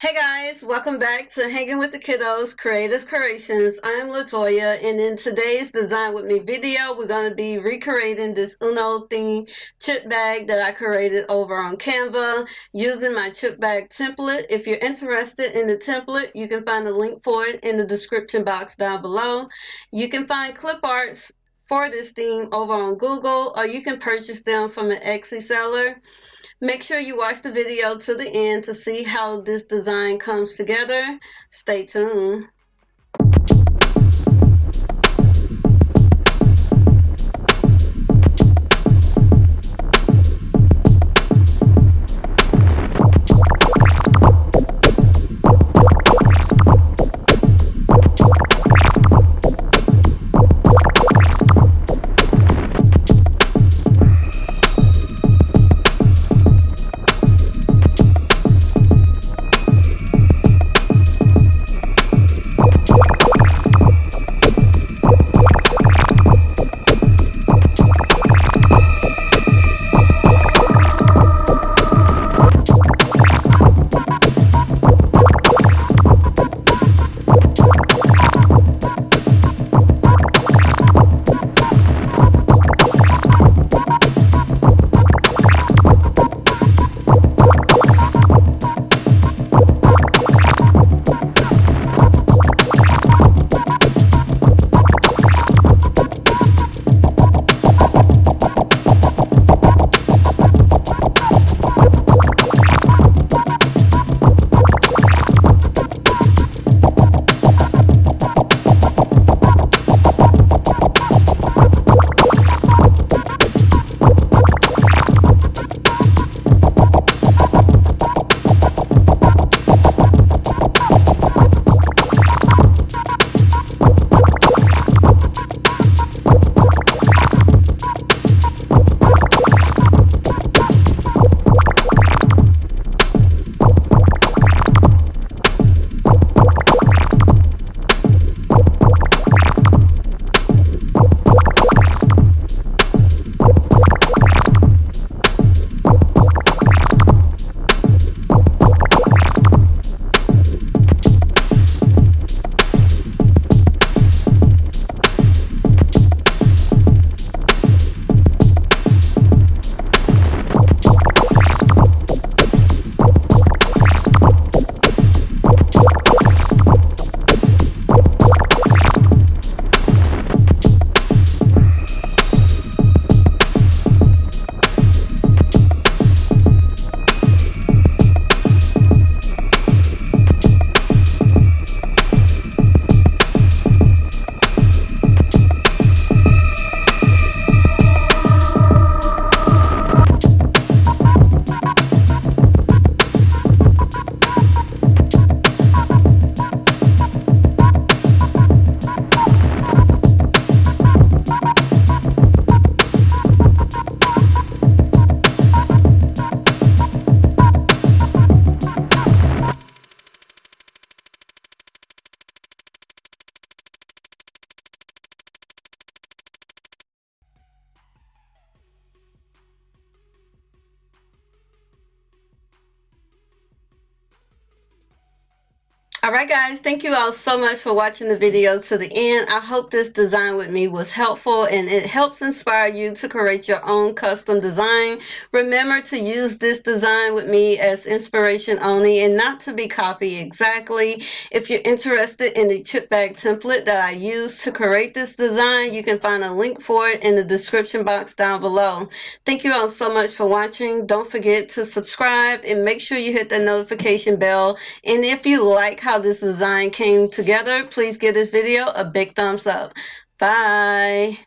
Hey guys, welcome back to Hanging with the Kiddos Creative Creations. I'm Latoya, and in today's Design With Me video, we're going to be recreating this Uno theme chip bag that I created over on Canva using my chip bag template. If you're interested in the template, you can find a link for it in the description box down below. You can find clip arts for this theme over on Google, or you can purchase them from an Etsy seller. Make sure you watch the video to the end to see how this design comes together. Stay tuned. Alright guys, thank you all so much for watching the video to the end. I hope this design with me was helpful and it helps inspire you to create your own custom design. Remember to use this design with me as inspiration only and not to be copied exactly. If you're interested in the chip bag template that I use to create this design, you can find a link for it in the description box down below. Thank you all so much for watching. Don't forget to subscribe and make sure you hit the notification bell. And if you like how this design came together, please give this video a big thumbs up. Bye.